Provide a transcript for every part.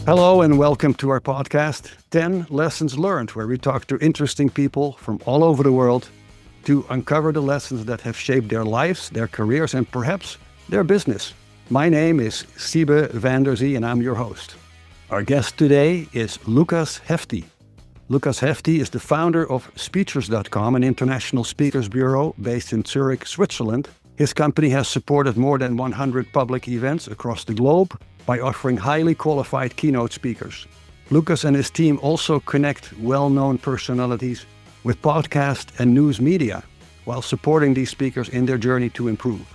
Hello and welcome to our podcast, 10 Lessons Learned, where we talk to interesting people from all over the world to uncover the lessons that have shaped their lives, their careers, and perhaps their business. My name is Siebe van der Zee and I'm your host. Our guest today is Lukas Hefti. Lukas Hefti is the founder of Speechers.com, an international speakers bureau based in Zurich, Switzerland. His company has supported more than 100 public events across the globe by offering highly qualified keynote speakers. Lukas and his team also connect well-known personalities with podcast and news media while supporting these speakers in their journey to improve.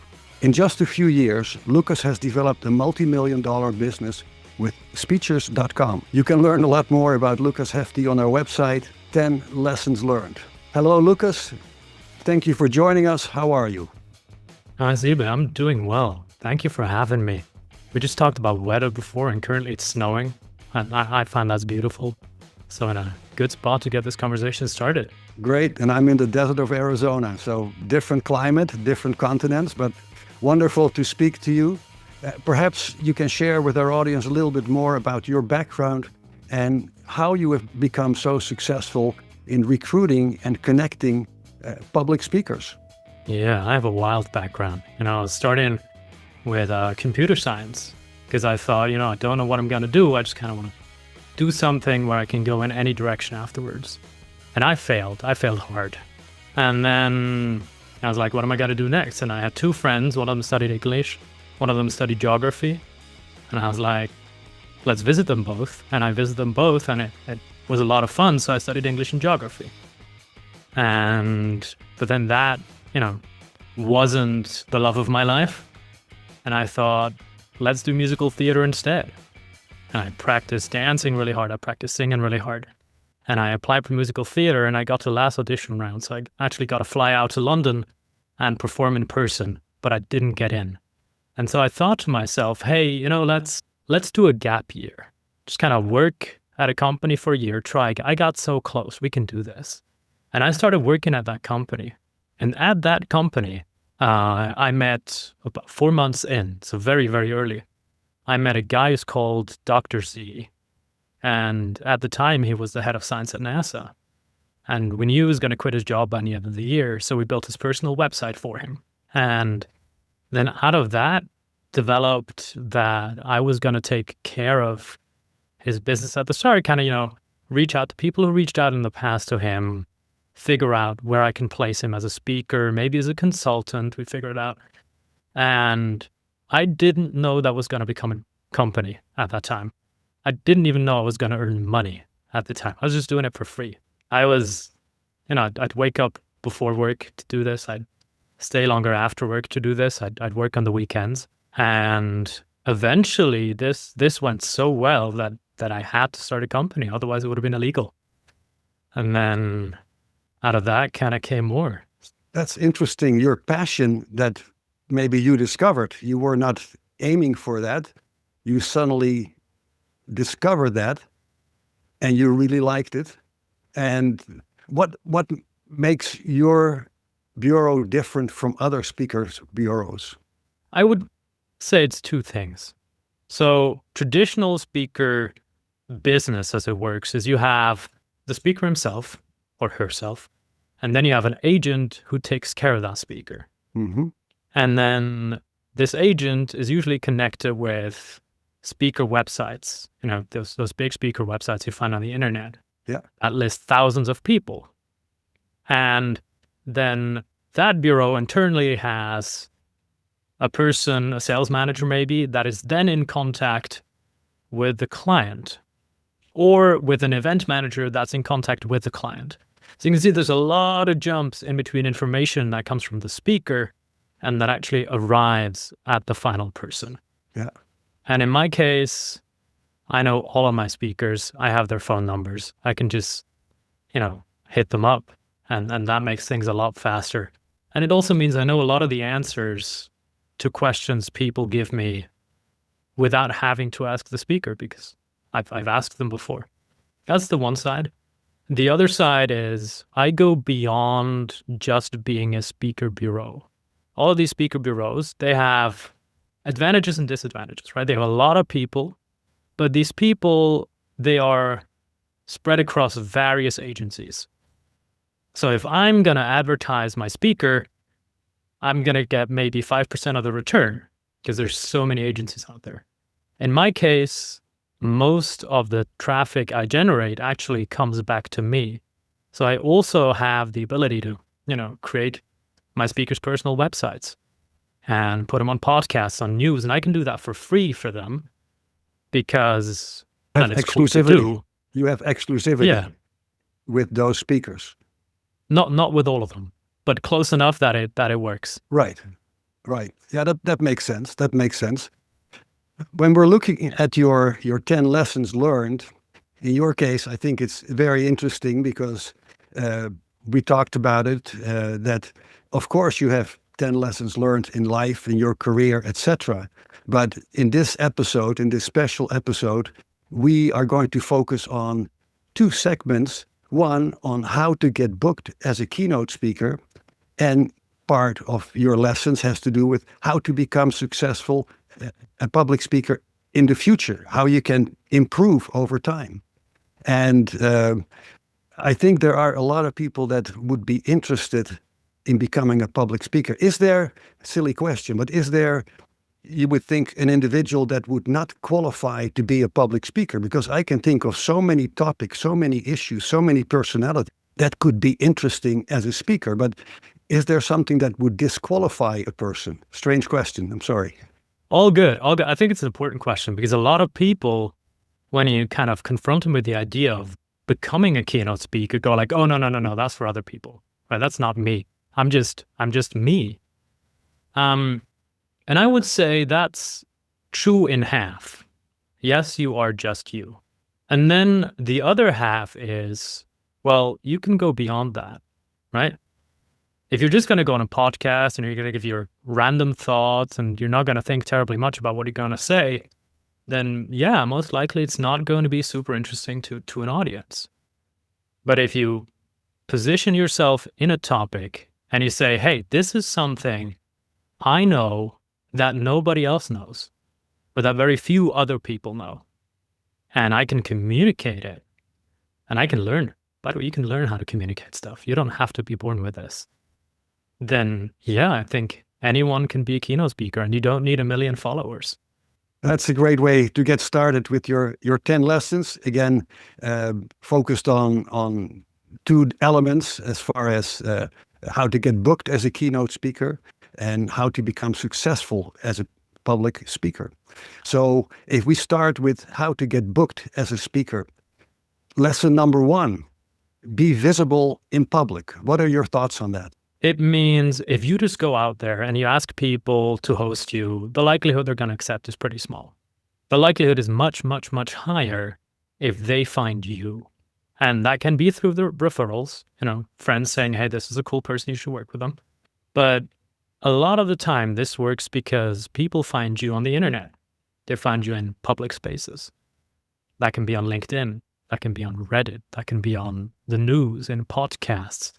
In just a few years, Lukas has developed a multi-million-dollar business with Speechers.com. You can learn a lot more about Lukas Hefti on our website, 10 Lessons Learned. Hello, Lukas. Thank you for joining us. How are you? Hi, Siebe. I'm doing well. Thank you for having me. We just talked about weather before, and currently it's snowing, and I find that's beautiful. So in a good spot to get this conversation started. Great, and I'm in the desert of Arizona, so different climate, different continents, but wonderful to speak to you. Perhaps you can share with our audience a little bit more about your background and how you have become so successful in recruiting and connecting public speakers. Yeah, I have a wild background. I was starting with computer science because I thought, I don't know what I'm going to do. I just kind of want to do something where I can go in any direction afterwards. And I failed. I failed hard. And then I was like, what am I going to do next? And I had two friends. One of them studied English. One of them studied geography. And I was like, let's visit them both. And I visited them both, and it was a lot of fun. So I studied English and geography. But then that, wasn't the love of my life. And I thought, let's do musical theater instead. And I practiced dancing really hard. I practiced singing really hard. And I applied for musical theater, and I got to the last audition round. So I actually got to fly out to London and perform in person, but I didn't get in. And so I thought to myself, hey, let's do a gap year. Just kind of work at a company for a year, try. I got so close. We can do this. And I started working at that company. And at that company, I met about 4 months in, so very, very early. I met a guy who's called Dr. Z. And at the time, he was the head of science at NASA. And we knew he was going to quit his job by the end of the year, so we built his personal website for him. And then out of that, developed that I was going to take care of his business at the start, kind of, reach out to people who reached out in the past to him, figure out where I can place him as a speaker, maybe as a consultant. We figured it out. And I didn't know that was going to become a company at that time. I didn't even know I was going to earn money at the time. I was just doing it for free. I was, I'd wake up before work to do this. I'd stay longer after work to do this. I'd work on the weekends. And eventually this went so well that I had to start a company. Otherwise it would have been illegal. And then out of that kind of came more. That's interesting. Your passion that maybe you discovered, you were not aiming for that. You suddenly discovered that and you really liked it. And what makes your bureau different from other speakers' bureaus? I would say it's two things. So traditional speaker business as it works is you have the speaker himself or herself, and then you have an agent who takes care of that speaker. Mm-hmm. And then this agent is usually connected with speaker websites, those big speaker websites you find on the internet. Yeah. That list thousands of people. And then that bureau internally has a person, a sales manager maybe, that is then in contact with the client, or with an event manager that's in contact with the client. So you can see there's a lot of jumps in between information that comes from the speaker and that actually arrives at the final person. Yeah. And in my case, I know all of my speakers. I have their phone numbers. I can just, hit them up, and that makes things a lot faster. And it also means I know a lot of the answers to questions people give me without having to ask the speaker, because I've asked them before. That's the one side. The other side is I go beyond just being a speaker bureau. All of these speaker bureaus, they have advantages and disadvantages, right? They have a lot of people But these people, they are spread across various agencies. So if I'm going to advertise my speaker, I'm going to get maybe 5% of the return because there's so many agencies out there. In my case, most of the traffic I generate actually comes back to me. So I also have the ability to, create my speakers' personal websites and put them on podcasts, on news, and I can do that for free for them because Have it's cool to exclusivity. do. You have exclusivity Yeah, with those speakers. not with all of them, but close enough that it works. Right. Yeah, that makes sense. That makes sense. When we're looking at your 10 lessons learned, in your case, I think it's very interesting because we talked about it, that of course you have 10 lessons learned in life, in your career, etc. But in this episode, in this special episode, we are going to focus on two segments. One on how to get booked as a keynote speaker, and part of your lessons has to do with how to become successful a public speaker in the future, how you can improve over time. And I think there are a lot of people that would be interested in becoming a public speaker. Is there, silly question, but is there, you would think, an individual that would not qualify to be a public speaker? Because I can think of so many topics, so many issues, so many personalities that could be interesting as a speaker. But is there something that would disqualify a person? Strange question, I'm sorry. All good. I think it's an important question because a lot of people, when you kind of confront them with the idea of becoming a keynote speaker, go like, oh, no, that's for other people. Right? That's not me. I'm just me. And I would say that's true in half. Yes, you are just you. And then the other half is, well, you can go beyond that, right? If you're just going to go on a podcast and you're going to give your random thoughts and you're not going to think terribly much about what you're going to say, then yeah, most likely it's not going to be super interesting to an audience. But if you position yourself in a topic and you say, hey, this is something I know that nobody else knows, but that very few other people know, and I can communicate it, and I can learn. By the way, you can learn how to communicate stuff. You don't have to be born with this. Then, yeah, I think anyone can be a keynote speaker, and you don't need 1 million followers. That's a great way to get started with your 10 lessons. Again, focused on two elements as far as how to get booked as a keynote speaker and how to become successful as a public speaker. So if we start with how to get booked as a speaker, lesson number 1, be visible in public. What are your thoughts on that? It means if you just go out there and you ask people to host you, the likelihood they're going to accept is pretty small. The likelihood is much, much, much higher if they find you. And that can be through the referrals, friends saying, hey, this is a cool person, you should work with them. But a lot of the time, this works because people find you on the internet. They find you in public spaces. That can be on LinkedIn. That can be on Reddit. That can be on the news, in podcasts,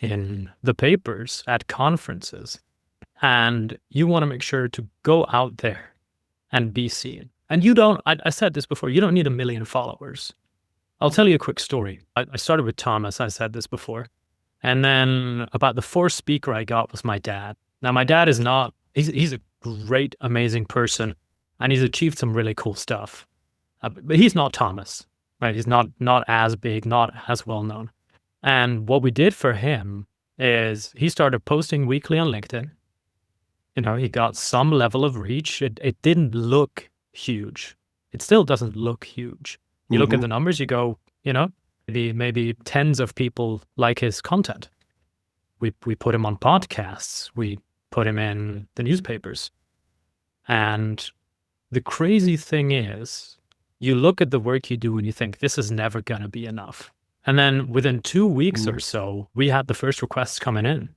in the papers, at conferences. And you want to make sure to go out there and be seen. And you don't, I said this before, you don't need 1 million followers. I'll tell you a quick story. I started with Thomas, I said this before. And then about the 4th speaker I got was my dad. Now, my dad is not, he's a great, amazing person, and he's achieved some really cool stuff. But he's not Thomas, right? He's not as big, not as well known. And what we did for him is he started posting weekly on LinkedIn. He got some level of reach. It didn't look huge. It still doesn't look huge. You look at the numbers, you go, maybe tens of people like his content. We put him on podcasts. We put him in the newspapers. And the crazy thing is, you look at the work you do and you think, this is never going to be enough. And then within 2 weeks or so, we had the first requests coming in.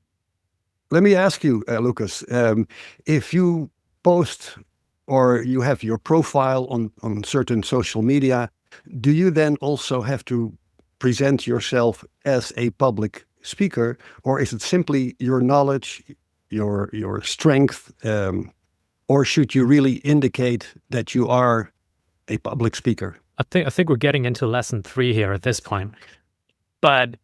Let me ask you, Lukas, if you post or you have your profile on certain social media, do you then also have to present yourself as a public speaker, or is it simply your knowledge, your strength, or should you really indicate that you are a public speaker? I think we're getting into lesson 3 here at this point. But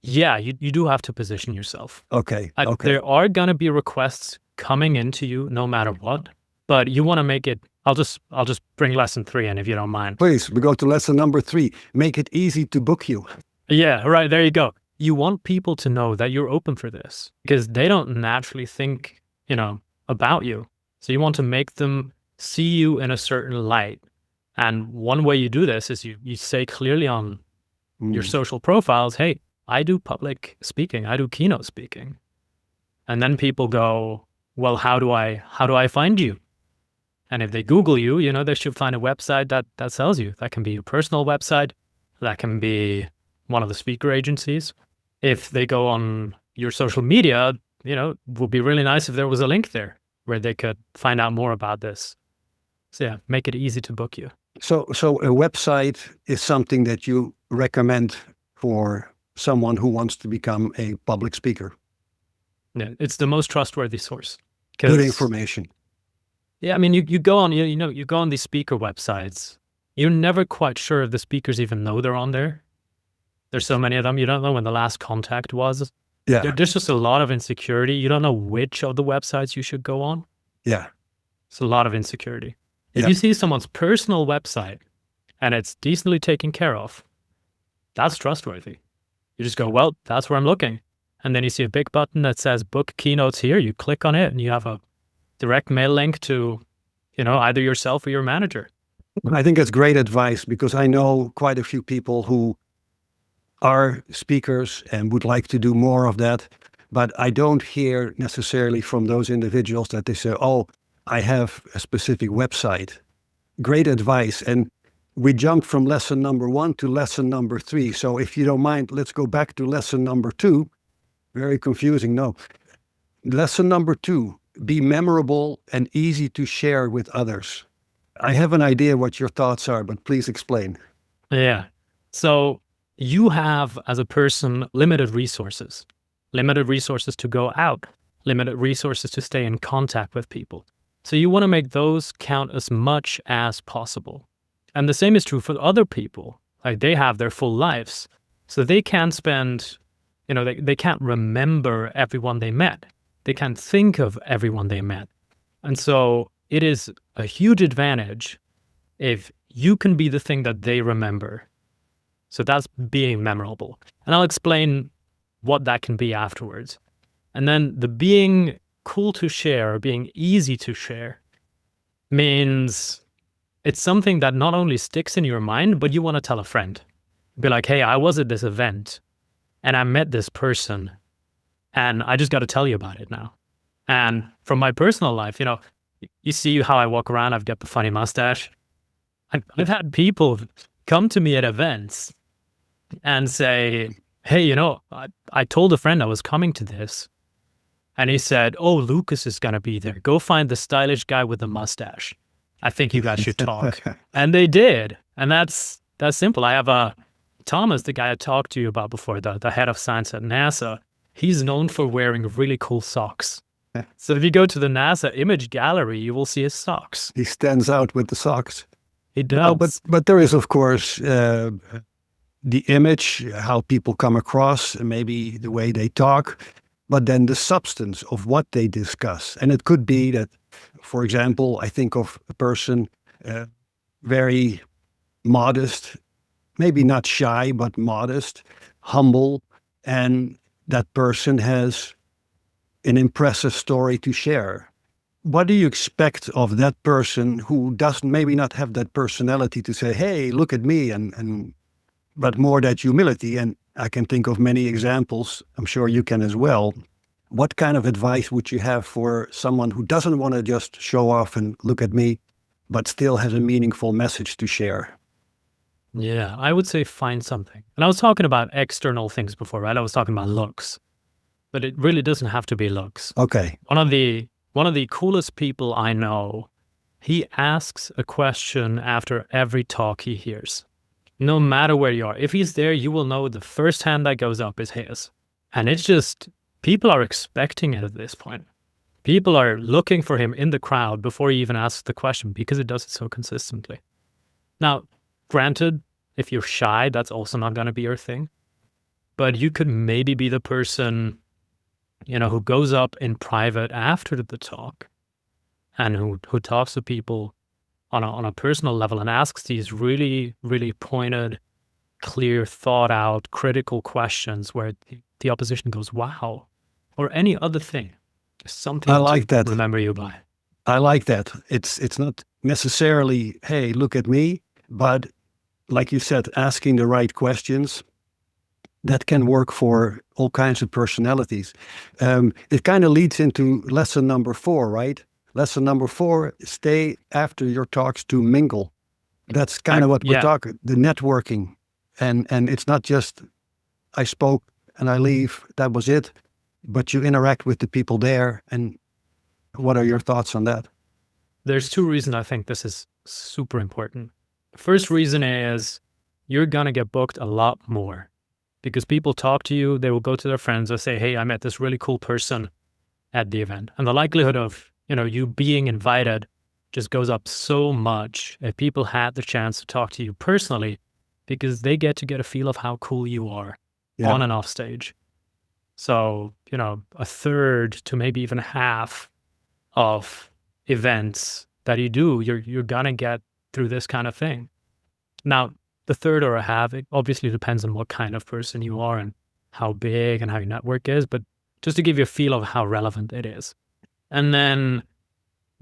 yeah, you do have to position yourself. Okay. Okay. There are going to be requests coming into you no matter what, but you want to make it. I'll just bring lesson 3 in if you don't mind. Please, we go to lesson number 3. Make it easy to book you. Yeah, right. There you go. You want people to know that you're open for this because they don't naturally think, about you. So you want to make them see you in a certain light. And one way you do this is you say clearly on your social profiles, hey, I do public speaking, I do keynote speaking. And then people go, well, how do I find you? And if they Google you, they should find a website that sells you. That can be your personal website. That can be one of the speaker agencies. If they go on your social media, it would be really nice if there was a link there where they could find out more about this. So yeah, make it easy to book you. So a website is something that you recommend for someone who wants to become a public speaker. Yeah, it's the most trustworthy source. Good information. Yeah, I mean, you go on, you go on these speaker websites. You're never quite sure if the speakers even know they're on there. There's so many of them. You don't know when the last contact was. Yeah. There's just a lot of insecurity. You don't know which of the websites you should go on. Yeah. It's a lot of insecurity. If you see someone's personal website and it's decently taken care of, that's trustworthy. You just go, well, that's where I'm looking. And then you see a big button that says book keynotes here. You click on it and you have a direct mail link to, either yourself or your manager. I think that's great advice because I know quite a few people who are speakers and would like to do more of that. But I don't hear necessarily from those individuals that they say, oh, I have a specific website. Great advice. And we jumped from lesson number 1 to lesson number 3. So if you don't mind, let's go back to lesson number 2. Very confusing. No. Lesson number 2, be memorable and easy to share with others. I have an idea what your thoughts are, but please explain. Yeah. So you have, as a person, limited resources to go out, limited resources to stay in contact with people. So you want to make those count as much as possible. And the same is true for other people. Like they have their full lives. So they can't spend, they can't remember everyone they met. They can't think of everyone they met. And so it is a huge advantage if you can be the thing that they remember. So that's being memorable. And I'll explain what that can be afterwards. And then the being cool to share, or being easy to share, means it's something that not only sticks in your mind, but you want to tell a friend. Be like, hey, I was at this event and I met this person and I just got to tell you about it now. And from my personal life, you see how I walk around, I've got the funny mustache. I've had people come to me at events and say, hey, I told a friend I was coming to this. And he said, oh, Lukas is going to be there. Go find the stylish guy with the mustache. I think you guys should talk. And they did. And that's simple. I have Thomas, the guy I talked to you about before, the head of science at NASA. He's known for wearing really cool socks. So if you go to the NASA image gallery, you will see his socks. He stands out with the socks. He does. But there is, of course, the image, how people come across, maybe the way they talk, but then the substance of what they discuss. And it could be that, for example, I think of a person very modest, maybe not shy, but modest, humble, and that person has an impressive story to share. What do you expect of that person who doesn't maybe not have that personality to say, hey, look at me, but more that humility? And I can think of many examples. I'm sure you can as well. What kind of advice would you have for someone who doesn't want to just show off and look at me, but still has a meaningful message to share? Yeah, I would say find something. And I was talking about external things before, right? I was talking about looks, but it really doesn't have to be looks. Okay. One of the coolest people I know, he asks a question after every talk he hears. No matter where you are. If he's there, you will know the first hand that goes up is his. And it's just, people are expecting it at this point. People are looking for him in the crowd before he even asks the question because he does it so consistently. Now, granted, if you're shy, that's also not going to be your thing. But you could maybe be the person, who goes up in private after the talk and who talks to people on a personal level and asks these really, really pointed, clear, thought out, critical questions where the opposition goes, wow, or any other thing. Something I like to that. remember you by. I like that. It's not necessarily, hey, look at me, but like you said, asking the right questions, that can work for all kinds of personalities. It kind of leads into lesson number 4, right? Lesson number 4, stay after your talks to mingle. That's kind of what we're talking, the networking. And it's not just I spoke and I leave, that was it, but you interact with the people there. And what are your thoughts on that? There's 2 reasons I think this is super important. The first reason is you're going to get booked a lot more because people talk to you, they will go to their friends and say, hey, I met this really cool person at the event. And the likelihood of, you being invited just goes up so much if people had the chance to talk to you personally because they get to get a feel of how cool you are on and off stage. So, a third to maybe even half of events that you do, you're gonna get through this kind of thing. Now, the third or a half, it obviously depends on what kind of person you are and how big and how your network is, but just to give you a feel of how relevant it is. And then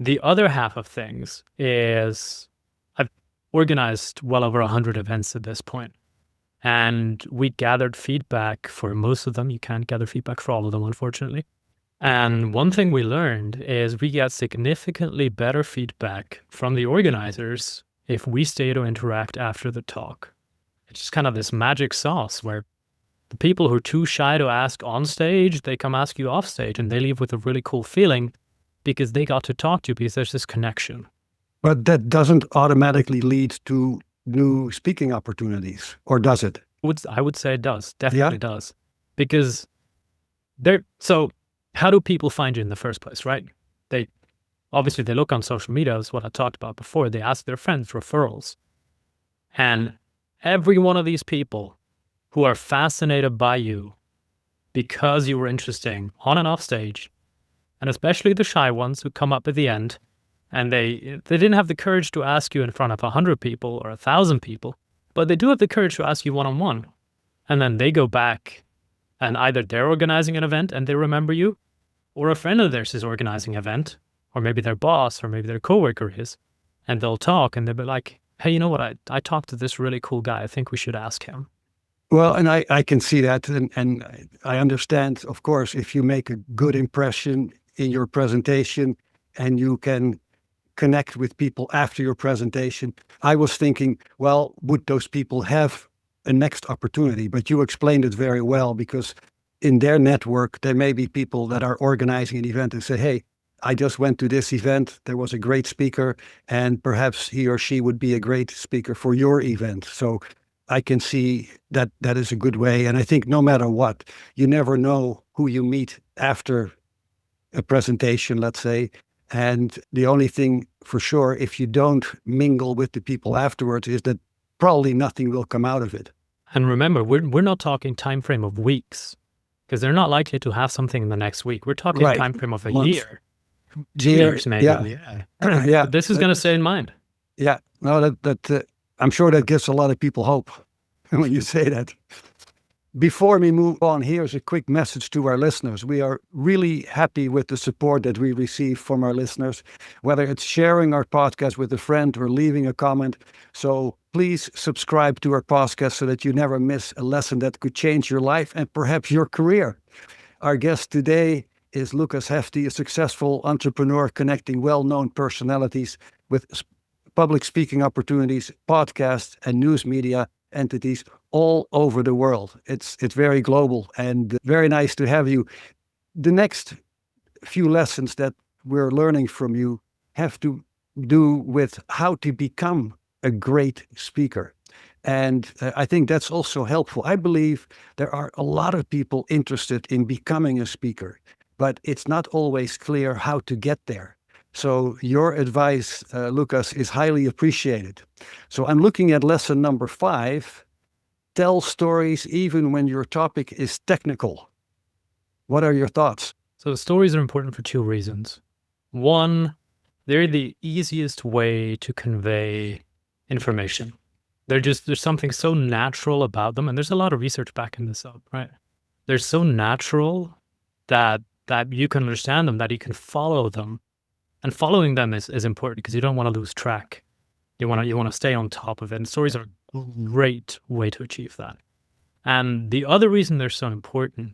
the other half of things is I've organized well over 100 events at this point, and we gathered feedback for most of them. You can't gather feedback for all of them, unfortunately. And one thing we learned is we get significantly better feedback from the organizers if we stay to interact after the talk. It's just kind of this magic sauce where the people who are too shy to ask on stage, they come ask you off stage and they leave with a really cool feeling because they got to talk to you because there's this connection. But that doesn't automatically lead to new speaking opportunities, or does it? I would say it does, definitely does. Because so how do people find you in the first place, right? They look on social media, is what I talked about before. They ask their friends, referrals. And every one of these people who are fascinated by you because you were interesting on and off stage, and especially the shy ones who come up at the end, and they didn't have the courage to ask you in front of 100 people or 1,000 people, but they do have the courage to ask you one-on-one. And then they go back and either they're organizing an event and they remember you, or a friend of theirs is organizing an event, or maybe their boss, or maybe their coworker is, and they'll talk and they'll be like, hey, you know what? I talked to this really cool guy. I think we should ask him. Well, and I can see that. And I understand, of course, if you make a good impression in your presentation and you can connect with people after your presentation. I was thinking, well, would those people have a next opportunity? But you explained it very well, because in their network, there may be people that are organizing an event and say, hey, I just went to this event. There was a great speaker, and perhaps he or she would be a great speaker for your event. So I can see that that is a good way. And I think no matter what, you never know who you meet after a presentation, let's say. And the only thing for sure, if you don't mingle with the people afterwards, is that probably nothing will come out of it. And remember, we're not talking time frame of weeks, because they're not likely to have something in the next week. We're talking time frame of a year. Years, maybe. Yeah. But this is going to stay in mind. Yeah. No, that I'm sure that gives a lot of people hope when you say that. Before we move on, here's a quick message to our listeners. We are really happy with the support that we receive from our listeners, whether it's sharing our podcast with a friend or leaving a comment. So please subscribe to our podcast so that you never miss a lesson that could change your life and perhaps your career. Our guest today is Lukas Hefti, a successful entrepreneur connecting well-known personalities with public speaking opportunities, podcasts, and news media entities all over the world. It's very global and very nice to have you. The next few lessons that we're learning from you have to do with how to become a great speaker. And I think that's also helpful. I believe there are a lot of people interested in becoming a speaker, but it's not always clear how to get there. So your advice, Lukas, is highly appreciated. So I'm looking at lesson number 5. Tell stories even when your topic is technical. What are your thoughts? So stories are important for 2 reasons. One, they're the easiest way to convey information. There's something so natural about them, and there's a lot of research backing this up, right? They're so natural that you can understand them, that you can follow them. And following them is important because you don't want to lose track. You want to stay on top of it. And stories are a great way to achieve that. And the other reason they're so important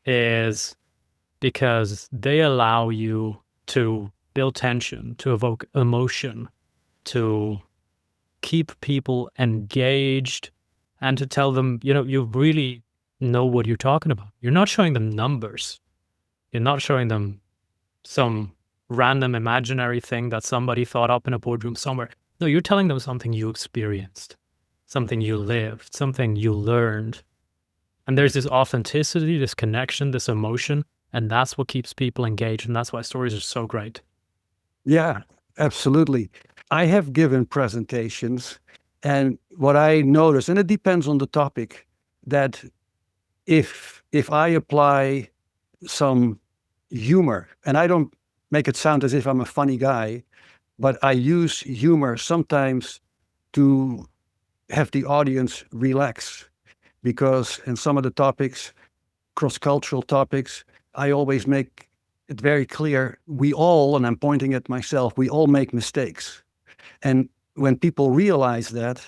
is because they allow you to build tension, to evoke emotion, to keep people engaged, and to tell them, you really know what you're talking about. You're not showing them numbers. You're not showing them some random imaginary thing that somebody thought up in a boardroom somewhere. No, you're telling them something you experienced, something you lived, something you learned. And there's this authenticity, this connection, this emotion, and that's what keeps people engaged. And that's why stories are so great. Yeah, absolutely. I have given presentations, and what I notice, and it depends on the topic, that if I apply some humor, and I don't make it sound as if I'm a funny guy, but I use humor sometimes to have the audience relax, because in some of the topics, cross-cultural topics, I always make it very clear, we all, and I'm pointing at myself, we all make mistakes. And when people realize that,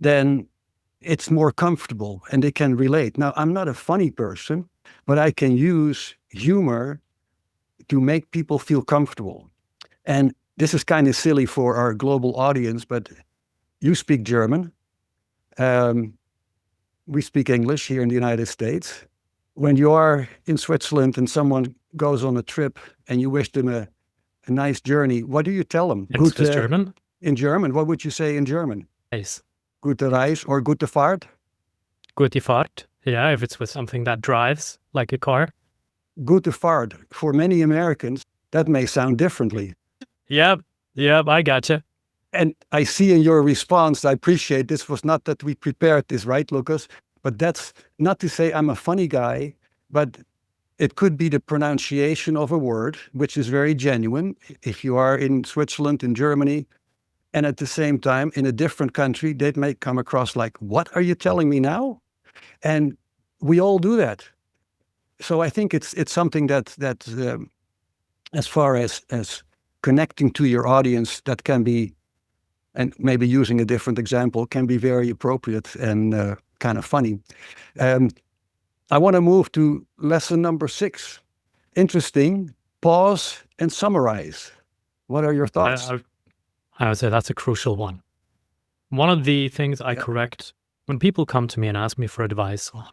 then it's more comfortable and they can relate. Now, I'm not a funny person, but I can use humor to make people feel comfortable. And this is kind of silly for our global audience, but you speak German. We speak English here in the United States. When you are in Switzerland and someone goes on a trip and you wish them a nice journey, what do you tell them? In Swiss German? In German, what would you say in German? Nice. Gute Reise or gute Fahrt? Gute Fahrt. Yeah, if it's with something that drives, like a car. Gute Fahrt. For many Americans, that may sound differently. Yep, I gotcha. And I see in your response, I appreciate this was not that we prepared this, right, Lukas? But that's not to say I'm a funny guy, but it could be the pronunciation of a word, which is very genuine. If you are in Switzerland, in Germany, and at the same time, in a different country, they may come across like, what are you telling me now? And we all do that. So I think it's something that as far as connecting to your audience, that can be, and maybe using a different example, can be very appropriate and kind of funny. I want to move to lesson number 6. Interesting. Pause and summarize. What are your thoughts? I would say that's a crucial one. One of the things I correct when people come to me and ask me for advice on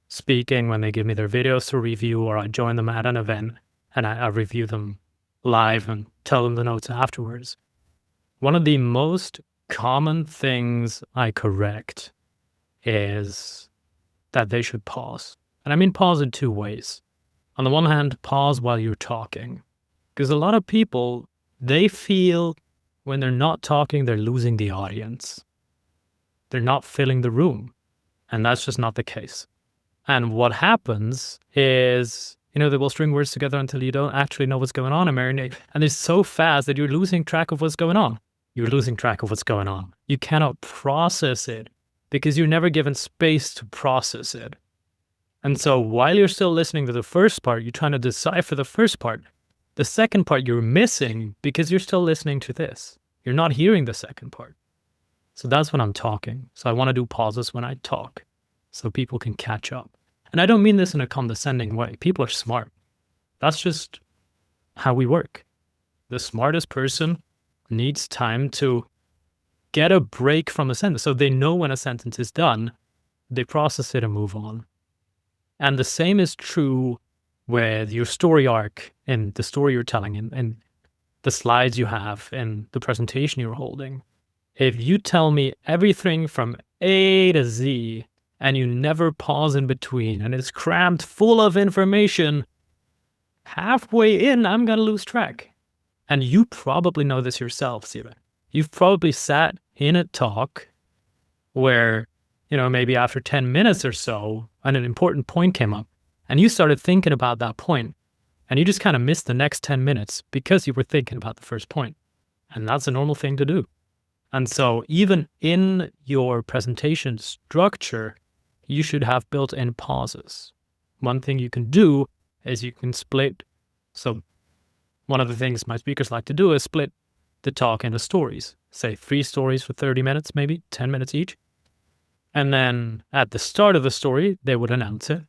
speaking, when they give me their videos to review, or I join them at an event and I review them live and tell them the notes afterwards. One of the most common things I correct is that they should pause. And I mean pause in 2 ways. On the one hand, pause while you're talking. Because a lot of people, they feel when they're not talking, they're losing the audience. They're not filling the room. And that's just not the case. And what happens is, they will string words together until you don't actually know what's going on and marinate. And it's so fast that you're losing track of what's going on. You're losing track of what's going on. You cannot process it because you're never given space to process it. And so while you're still listening to the first part, you're trying to decipher the first part. The second part you're missing because you're still listening to this. You're not hearing the second part. So that's when I'm talking. So I want to do pauses when I talk so people can catch up. And I don't mean this in a condescending way. People are smart. That's just how we work. The smartest person needs time to get a break from a sentence. So they know when a sentence is done, they process it and move on. And the same is true with your story arc and the story you're telling and the slides you have and the presentation you're holding. If you tell me everything from A to Z and you never pause in between and it's crammed full of information, halfway in, I'm going to lose track. And you probably know this yourself, Siva. You've probably sat in a talk where, maybe after 10 minutes or so, an important point came up and you started thinking about that point and you just kind of missed the next 10 minutes because you were thinking about the first point. And that's a normal thing to do. And so even in your presentation structure, you should have built-in pauses. One thing you can do is you can split. So one of the things my speakers like to do is split the talk into stories, say 3 stories for 30 minutes, maybe 10 minutes each. And then at the start of the story, they would announce it.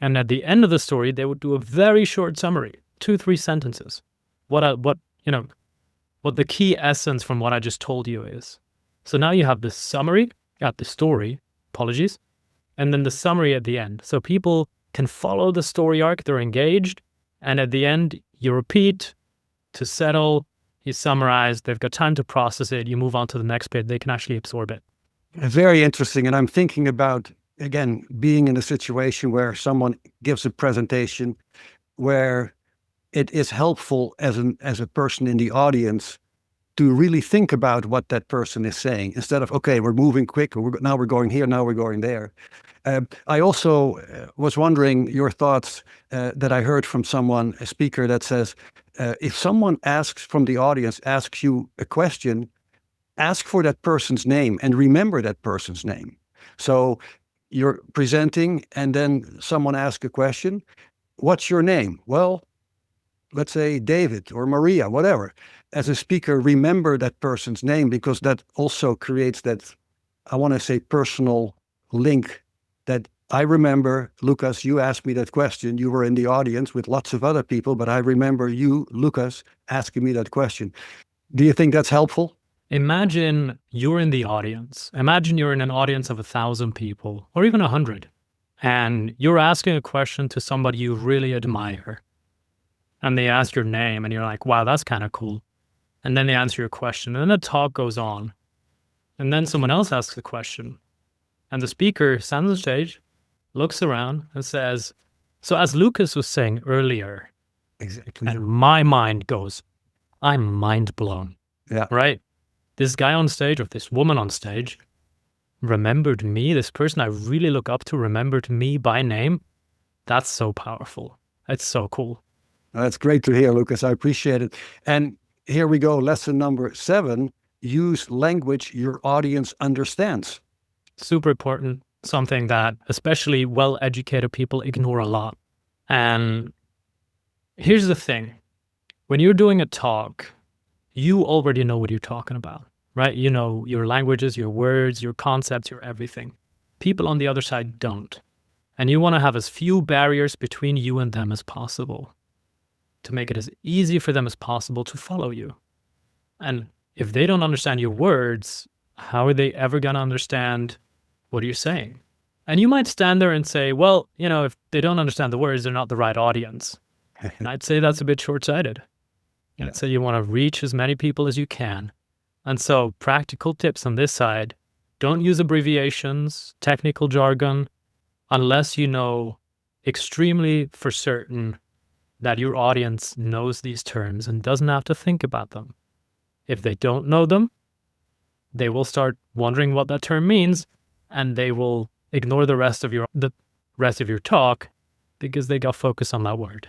And at the end of the story, they would do a very short summary, 2-3 sentences. What the key essence from what I just told you is. So now you have the summary at the story, apologies, and then the summary at the end. So people can follow the story arc, they're engaged, and at the end, you repeat to settle, you summarize, they've got time to process it, you move on to the next bit, they can actually absorb it. Very interesting. And I'm thinking about, again, being in a situation where someone gives a presentation where it is helpful as a person in the audience to really think about what that person is saying instead of, okay, we're moving quick, or now we're going here, now we're going there. I also was wondering your thoughts that I heard from someone, a speaker, that says, if someone from the audience asks you a question, ask for that person's name and remember that person's name. So you're presenting and then someone asks a question, what's your name? Well, let's say David or Maria, whatever. As a speaker, remember that person's name, because that also creates that, I want to say, personal link that I remember, Lukas, you asked me that question. You were in the audience with lots of other people, but I remember you, Lukas, asking me that question. Do you think that's helpful? Imagine you're in the audience. Imagine you're in an audience of 1,000 people or even 100, and you're asking a question to somebody you really admire. And they ask your name and you're like, wow, that's kind of cool. And then they answer your question and then the talk goes on. And then someone else asks a question and the speaker stands on stage, looks around and says, so as Lukas was saying earlier, exactly, and my mind goes, I'm mind blown. Yeah. Right? This guy on stage or this woman on stage remembered me. This person I really look up to remembered me by name. That's so powerful. It's so cool. That's great to hear, Lukas. I appreciate it. And here we go. Lesson number 7, use language your audience understands. Super important. Something that especially well-educated people ignore a lot. And here's the thing. When you're doing a talk, you already know what you're talking about, right? You know your languages, your words, your concepts, your everything. People on the other side don't. And you want to have as few barriers between you and them as possible, to make it as easy for them as possible to follow you. And if they don't understand your words, how are they ever going to understand what you're saying? And you might stand there and say, well, if they don't understand the words, they're not the right audience. And I'd say that's a bit short-sighted. Yeah. I'd say you want to reach as many people as you can. And so practical tips on this side, don't use abbreviations, technical jargon, unless you know extremely for certain that your audience knows these terms and doesn't have to think about them. If they don't know them, they will start wondering what that term means, and they will ignore the rest of your talk because they got focused on that word.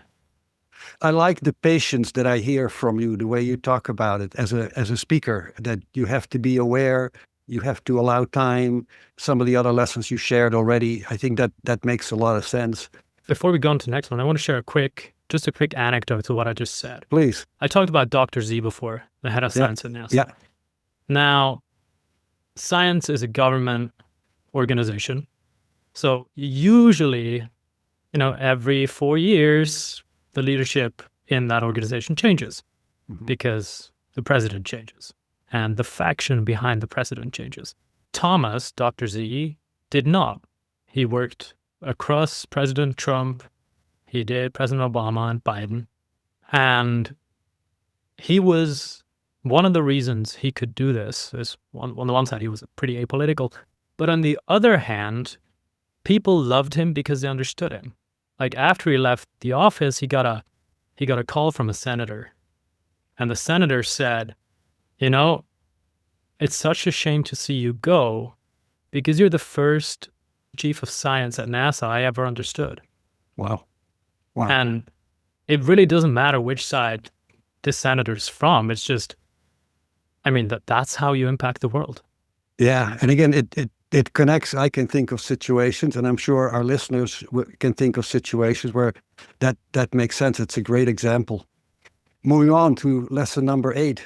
I like the patience that I hear from you, the way you talk about it as a speaker, that you have to be aware, you have to allow time. Some of the other lessons you shared already, I think that makes a lot of sense. Before we go on to the next one, I want to share a quick anecdote to what I just said. Please. I talked about Dr. Z before, the head of science at NASA. Yeah. Now, science is a government organization. So usually, every 4 years, the leadership in that organization changes because the president changes and the faction behind the president changes. Thomas, Dr. Z, did not. He worked across President Trump. He did President Obama and Biden. And he was, one of the reasons he could do this is, on the one side, he was pretty apolitical. But on the other hand, people loved him because they understood him. Like after he left the office, he got a call from a senator. And the senator said, you know, it's such a shame to see you go because you're the first chief of science at NASA I ever understood. Wow. Wow. And it really doesn't matter which side this senator's from. It's just, I mean, that's how you impact the world. Yeah. And again, it connects. I can think of situations, and I'm sure our listeners can think of situations where that makes sense. It's a great example. Moving on to lesson number 8.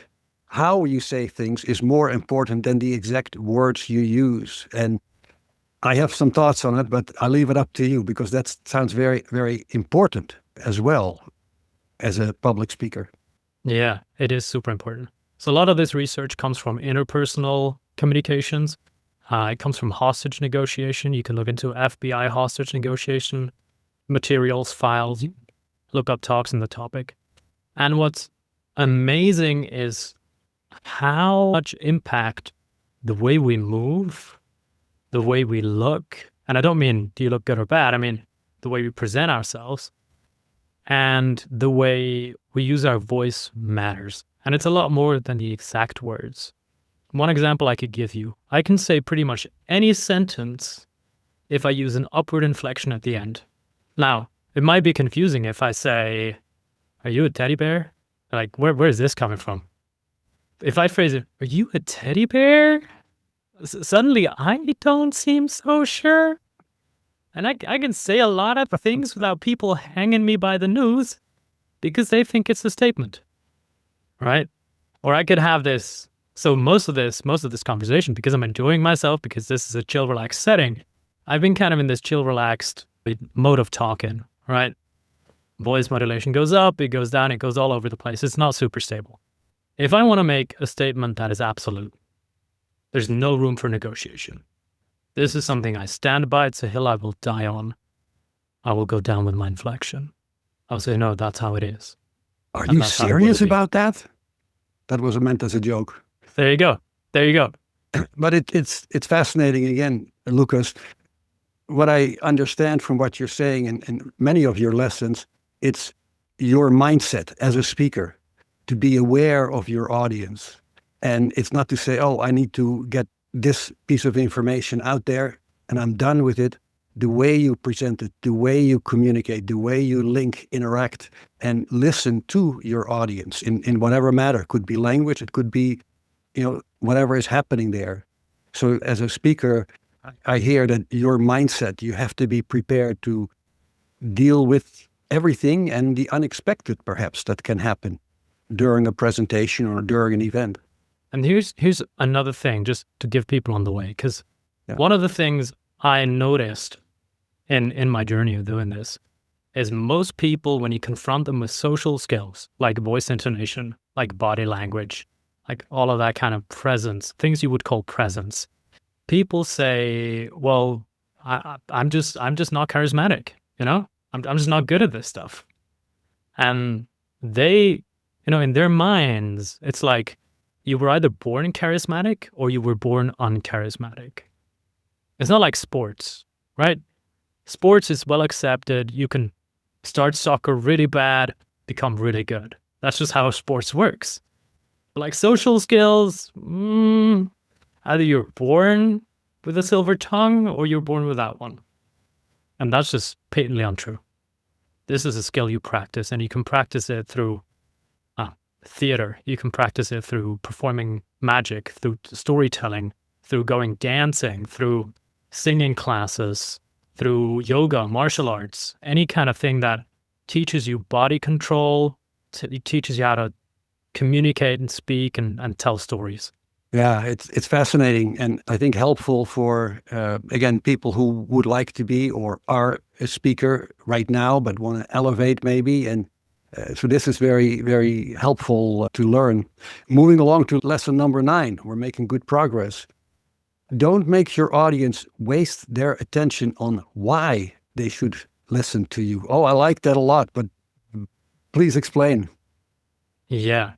How you say things is more important than the exact words you use. And I have some thoughts on it, but I'll leave it up to you because that sounds very, very important as well as a public speaker. Yeah, it is super important. So a lot of this research comes from interpersonal communications. It comes from hostage negotiation. You can look into FBI hostage negotiation materials, files, look up talks on the topic. And what's amazing is how much impact the way we move, the way we look, and I don't mean do you look good or bad, I mean the way we present ourselves and the way we use our voice matters. And it's a lot more than the exact words. One example I could give you, I can say pretty much any sentence if I use an upward inflection at the end. Now, it might be confusing if I say, are you a teddy bear? Like, where is this coming from? If I phrase it, are you a teddy bear? Suddenly, I don't seem so sure. And I can say a lot of things without people hanging me by the noose because they think it's a statement, right? Or I could have this. So most of this conversation, because I'm enjoying myself, because this is a chill, relaxed setting, I've been kind of in this chill, relaxed mode of talking, right? Voice modulation goes up, it goes down, it goes all over the place. It's not super stable. If I want to make a statement that is absolute, there's no room for negotiation. This is something I stand by. It's a hill I will die on. I will go down with my inflection. I'll say, no, that's how it is. Are you serious about that? That was meant as a joke. There you go. There you go. But it's fascinating again, Lucas. What I understand from what you're saying in many of your lessons, it's your mindset as a speaker to be aware of your audience. And it's not to say, oh, I need to get this piece of information out there and I'm done with it. The way you present it, the way you communicate, the way you link, interact, and listen to your audience in whatever matter. It could be language, it could be, whatever is happening there. So as a speaker, I hear that your mindset, you have to be prepared to deal with everything and the unexpected perhaps that can happen during a presentation or during an event. And here's another thing, just to give people on the way, because one of the things I noticed in my journey of doing this is most people, when you confront them with social skills, like voice intonation, like body language, like all of that kind of presence, things you would call presence, people say, well, I'm just not charismatic, I'm just not good at this stuff. And they, in their minds, it's like you were either born charismatic or you were born uncharismatic. It's not like sports, right? Sports is well accepted. You can start soccer really bad, become really good. That's just how sports works. But like social skills, either you're born with a silver tongue or you're born without one. And that's just patently untrue. This is a skill you practice, and you can practice it through theater. You can practice it through performing magic, through storytelling, through going dancing, through singing classes, through yoga, martial arts, any kind of thing that teaches you body control, it teaches you how to communicate and speak and tell stories. Yeah, it's fascinating and I think helpful for, again, people who would like to be or are a speaker right now but want to elevate maybe. And so this is very, very helpful to learn. Moving along to lesson number 9, we're making good progress. Don't make your audience waste their attention on why they should listen to you. Oh, I like that a lot, but please explain. Yeah.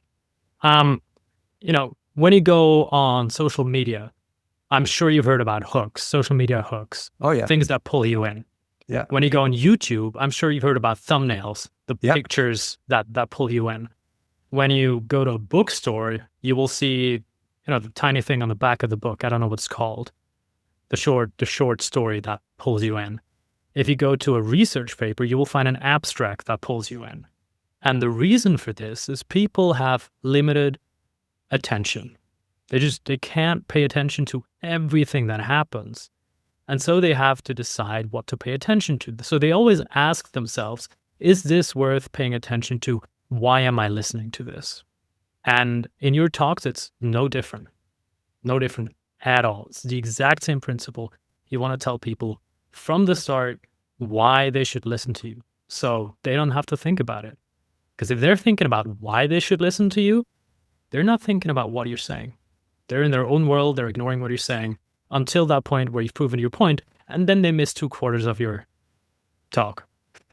When you go on social media, I'm sure you've heard about hooks, social media hooks. Oh, yeah. Things that pull you in. Yeah. When you go on YouTube, I'm sure you've heard about thumbnails, the pictures that pull you in. when you go to a bookstore, you will see, the tiny thing on the back of the book. I don't know what it's called. The short story that pulls you in. If you go to a research paper, you will find an abstract that pulls you in. And the reason for this is people have limited attention. They can't pay attention to everything that happens. And so they have to decide what to pay attention to. So they always ask themselves, is this worth paying attention to? Why am I listening to this? And in your talks, it's no different. No different at all. It's the exact same principle. You want to tell people from the start why they should listen to you, so they don't have to think about it. Because if they're thinking about why they should listen to you, they're not thinking about what you're saying. They're in their own world. They're ignoring what you're saying until that point where you've proven your point, and then they miss 2/4 of your talk.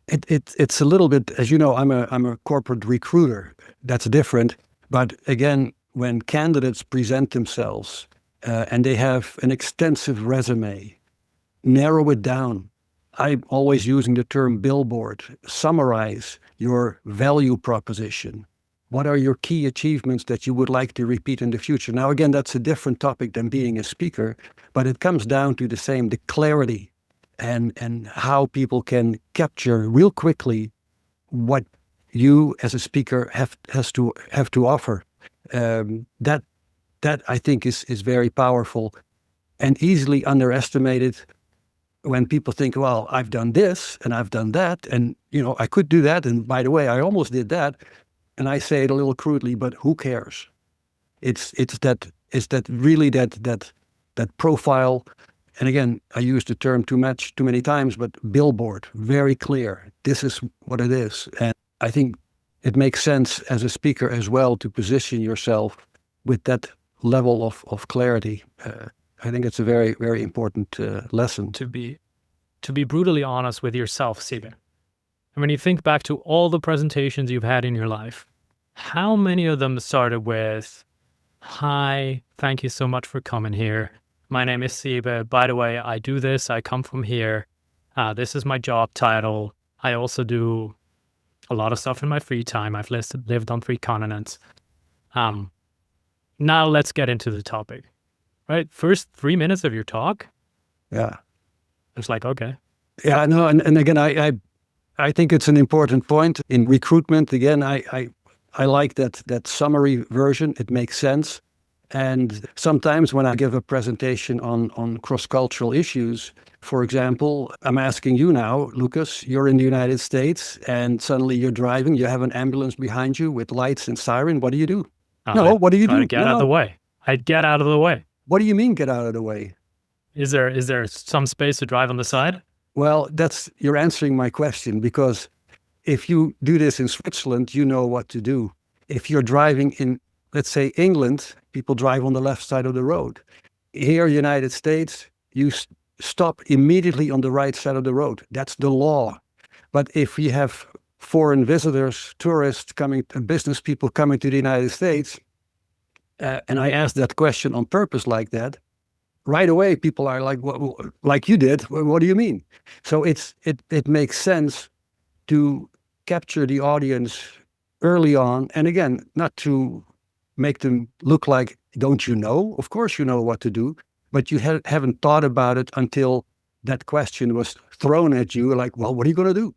It's a little bit, as you know, I'm a corporate recruiter. That's different. But again, when candidates present themselves and they have an extensive resume, narrow it down. I'm always using the term billboard. Summarize your value proposition. What are your key achievements that you would like to repeat in the future? Now, again, that's a different topic than being a speaker, but it comes down to the same, the clarity and how people can capture real quickly what you as a speaker have to offer. That I think is very powerful and easily underestimated when people think, well, I've done this and I've done that, and I could do that, and by the way, I almost did that. And I say it a little crudely, but who cares? It's that really that profile. And again, I use the term too many times, but billboard, very clear. This is what it is. And I think it makes sense as a speaker as well to position yourself with that level of clarity. I think it's a very, very important lesson. To be brutally honest with yourself, Siebe. And when you think back to all the presentations you've had in your life, how many of them started with, "Hi, thank you so much for coming here. My name is Siebe. By the way, I do this. I come from here. This is my job title. I also do a lot of stuff in my free time. I've lived on 3 continents. Now let's get into the topic." Right? First 3 minutes of your talk. Yeah. It's like, okay. Yeah, no, and again, I think it's an important point in recruitment. Again, I like that summary version. It makes sense. And sometimes when I give a presentation on cross-cultural issues, for example, I'm asking you now, Lukas, you're in the United States and suddenly you're driving, you have an ambulance behind you with lights and siren. What do you do? What do you do? I'd get out of the way. I'd get out of the way. What do you mean get out of the way? Is there some space to drive on the side? Well, you're answering my question, because if you do this in Switzerland, you know what to do. If you're driving in, let's say, England, people drive on the left side of the road. Here, United States, you stop immediately on the right side of the road. That's the law. But if you have foreign visitors, tourists coming, business people coming to the United States, and I asked that question on purpose like that, right away people are like, "What, like you did? What do you mean?" So it makes sense to capture the audience early on, and again, not to make them look like, "Don't you know? Of course you know what to do," but you haven't thought about it until that question was thrown at you, like, "Well, what are you going to do?"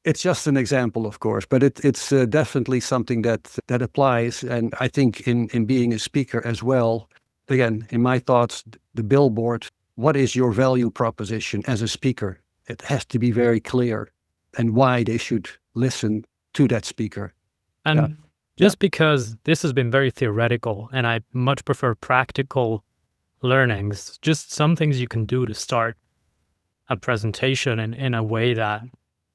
It's just an example, of course, but it's definitely something that applies. And I think in being a speaker as well, again, in my thoughts, the billboard, what is your value proposition as a speaker? It has to be very clear, and why they should listen to that speaker. And just because this has been very theoretical, and I much prefer practical learnings, just some things you can do to start a presentation in a way that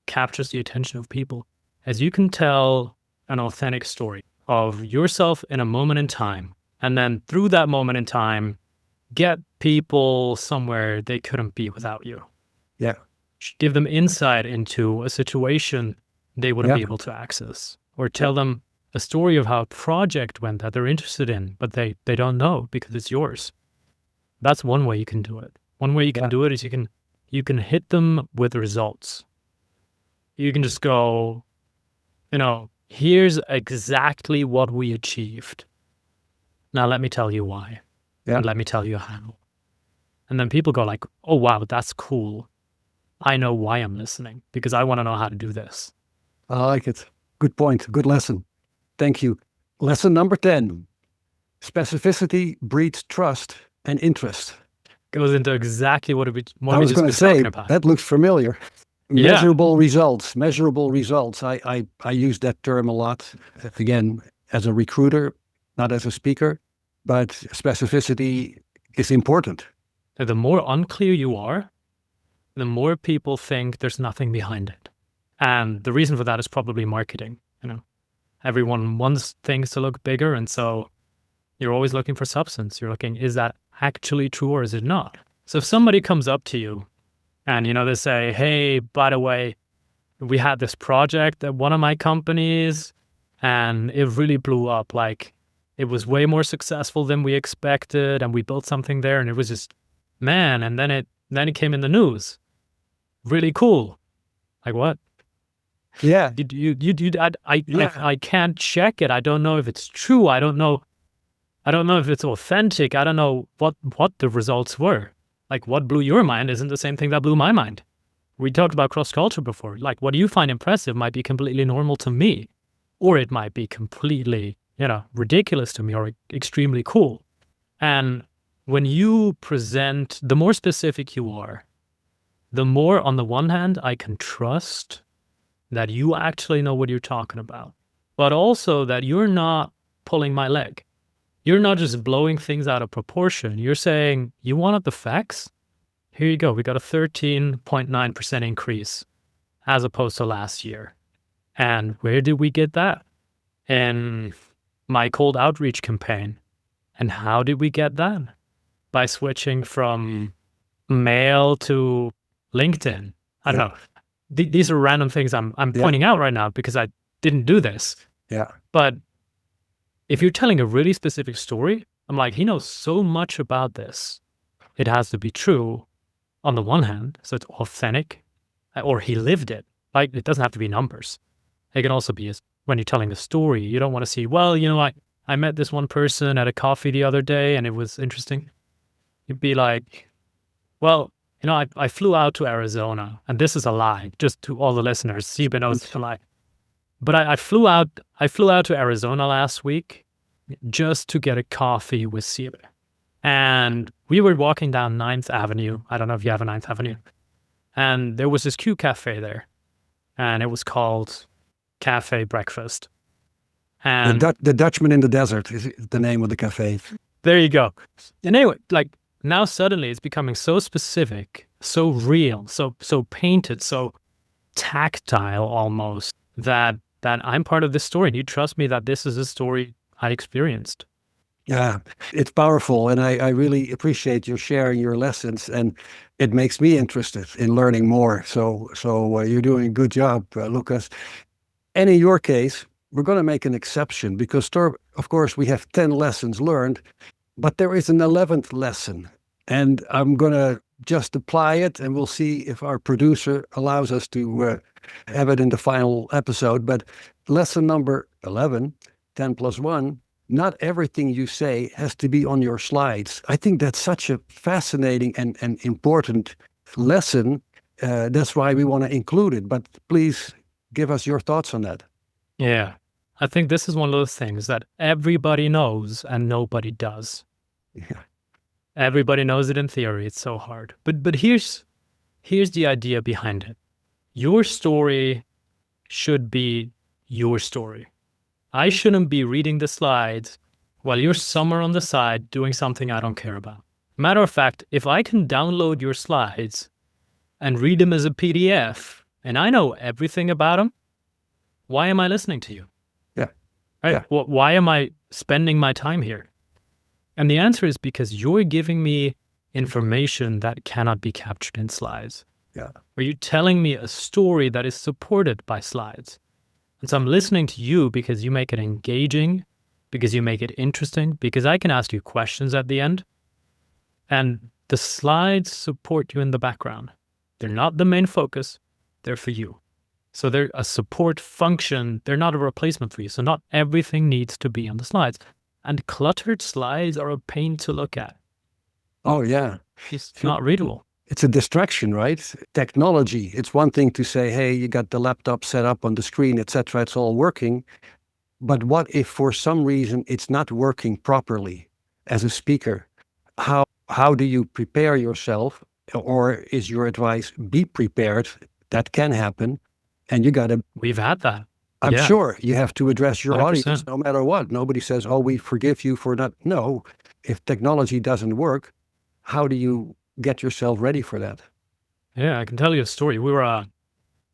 captures the attention of people, as you can tell an authentic story of yourself in a moment in time, and then through that moment in time, get people somewhere they couldn't be without you. Yeah. Give them insight into a situation they wouldn't be able to access, or tell them a story of how a project went that they're interested in, but they don't know because it's yours. That's one way you can do it. One way you can do it is you can hit them with results. You can just go, here's exactly what we achieved. Now let me tell you why. Yeah. And let me tell you how. And then people go like, oh, wow, that's cool. I know why I'm listening because I want to know how to do this. I like it. Good point. Good lesson. Thank you. Lesson number 10. Specificity breeds trust and interest. Goes into exactly what we I was just going been to say, talking about. that looks familiar. Yeah. Measurable results. Measurable results. I use that term a lot, again, as a recruiter, not as a speaker, but specificity is important. The more unclear you are, the more people think there's nothing behind it. And the reason for that is probably marketing. Everyone wants things to look bigger. And so you're always looking for substance. You're looking, is that actually true or is it not? So if somebody comes up to you and, they say, hey, by the way, we had this project at one of my companies and it really blew up. Like it was way more successful than we expected. And we built something there and it was just, man. And then it came in the news. Really cool. Like what? Yeah. I can't check it. I don't know if it's true. I don't know if it's authentic. I don't know what the results were. Like what blew your mind isn't the same thing that blew my mind. We talked about cross-culture before. Like what you find impressive might be completely normal to me, or it might be completely, ridiculous to me or extremely cool. And when you present, the more specific you are, the more on the one hand, I can trust that you actually know what you're talking about, but also that you're not pulling my leg. You're not just blowing things out of proportion. You're saying, you wanted the facts? Here you go. We got a 13.9% increase as opposed to last year. And where did we get that? In my cold outreach campaign. And how did we get that? By switching from mail to LinkedIn. I don't know. These are random things I'm pointing out right now because I didn't do this. Yeah. But if you're telling a really specific story, I'm like, he knows so much about this. It has to be true on the one hand, so it's authentic, or he lived it. Like, it doesn't have to be numbers. It can also be when you're telling a story, you don't want to see, well, I met this one person at a coffee the other day and it was interesting. You'd be like, well, I flew out to Arizona, and this is a lie, just to all the listeners. Siba knows it's a lie. But I flew out to Arizona last week just to get a coffee with Siba. And we were walking down 9th Avenue. I don't know if you have a 9th Avenue. And there was this cute cafe there. And it was called Cafe Breakfast. And the Dutchman in the Desert is the name of the cafe. There you go. And anyway, like, now suddenly it's becoming so specific, so real, so painted, so tactile almost, that I'm part of this story. And you trust me that this is a story I experienced. Yeah, it's powerful. And I really appreciate you sharing your lessons. And it makes me interested in learning more. So you're doing a good job, Lukas. And in your case, we're going to make an exception because, of course, we have 10 lessons learned. But there is an 11th lesson, and I'm going to just apply it, and we'll see if our producer allows us to have it in the final episode. But lesson number 11, 10 plus 1, not everything you say has to be on your slides. I think that's such a fascinating and important lesson. That's why we want to include it. But please give us your thoughts on that. Yeah. I think this is one of those things that everybody knows and nobody does. Yeah. Everybody knows it in theory. It's so hard. But here's the idea behind it. Your story should be your story. I shouldn't be reading the slides while you're somewhere on the side doing something I don't care about. Matter of fact, if I can download your slides and read them as a PDF and I know everything about them, why am I listening to you? Yeah. Right? Yeah. Well, why am I spending my time here? And the answer is because you're giving me information that cannot be captured in slides. Yeah. Or you're telling me a story that is supported by slides. And so I'm listening to you because you make it engaging, because you make it interesting, because I can ask you questions at the end. And the slides support you in the background. They're not the main focus. They're for you. So they're a support function. They're not a replacement for you. So not everything needs to be on the slides. And cluttered slides are a pain to look at. Oh, yeah. It's not readable. It's a distraction, right? Technology. It's one thing to say, hey, you got the laptop set up on the screen, etc. It's all working. But what if for some reason it's not working properly as a speaker? How do you prepare yourself? Or is your advice, be prepared? That can happen. And you got to... We've had that. I'm Yeah. sure you have to address your 100%. audience no matter what. Nobody says, oh, we forgive you for not... No, if technology doesn't work, how do you get yourself ready for that? Yeah, I can tell you a story. We were at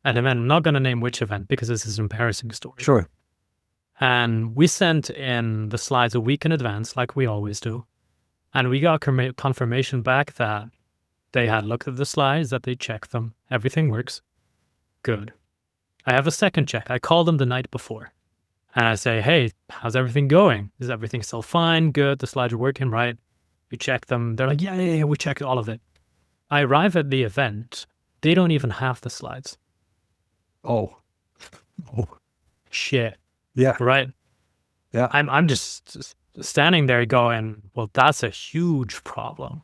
an event. I'm not going to name which event because this is an embarrassing story. Sure. And we sent in the slides a week in advance, like we always do. And we got confirmation back that they had looked at the slides, that they checked them. Everything works. Good. I have a second check. I call them the night before. And I say, hey, how's everything going? Is everything still fine? Good. The slides are working, right? We check them. They're like, yeah, we checked all of it. I arrive at the event. They don't even have the slides. Oh. Shit. Yeah. Right? Yeah. I'm just standing there going, well, that's a huge problem.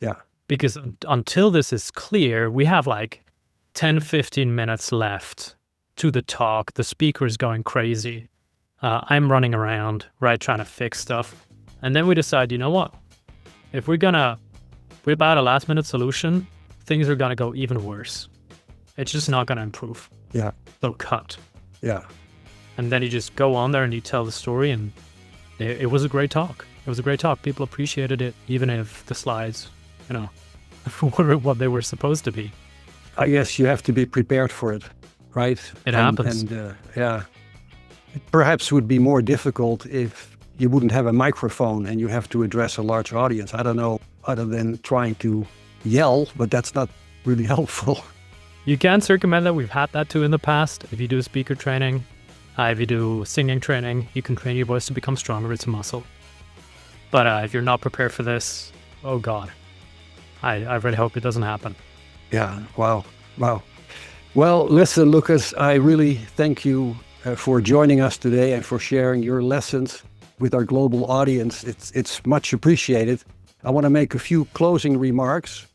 Yeah. Because until this is clear, we have like 10, 15 minutes left to the talk. The speaker is going crazy. I'm running around, right, trying to fix stuff. And then we decide, you know what? If we're about a last minute solution, things are going to go even worse. It's just not going to improve. Yeah. So cut. Yeah. And then you just go on there and you tell the story, and it was a great talk. It was a great talk. People appreciated it, even if the slides, were what they were supposed to be. I guess you have to be prepared for it, right? It happens. And yeah, it perhaps would be more difficult if you wouldn't have a microphone and you have to address a large audience. I don't know, other than trying to yell, but that's not really helpful. You can circumvent that. We've had that too in the past. If you do speaker training, if you do singing training, you can train your voice to become stronger. It's a muscle. But if you're not prepared for this, oh God, I really hope it doesn't happen. Yeah, wow. Well, listen, Lukas, I really thank you for joining us today and for sharing your lessons with our global audience. It's much appreciated. I want to make a few closing remarks.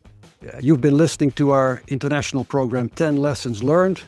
You've been listening to our international program, 10 Lessons Learned.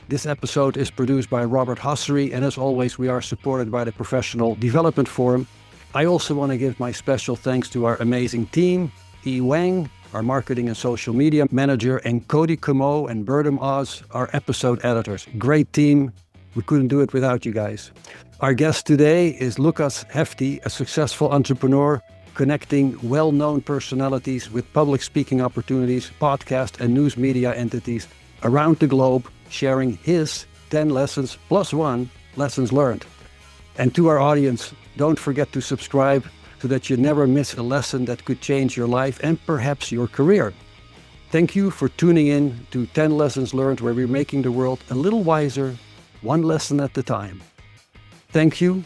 This episode is produced by Robert Hassery, and as always, we are supported by the Professional Development Forum. I also want to give my special thanks to our amazing team, Yi Wang, our marketing and social media manager, and Cody Como and Burdham Oz, our episode editors. Great team. We couldn't do it without you guys. Our guest today is Lukas Hefti, a successful entrepreneur connecting well-known personalities with public speaking opportunities, podcast and news media entities around the globe, sharing his 10 lessons plus one lessons learned. And to our audience, don't forget to subscribe so that you never miss a lesson that could change your life and perhaps your career. Thank you for tuning in to 10 Lessons Learned, where we're making the world a little wiser, one lesson at a time. Thank you,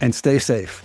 and stay safe.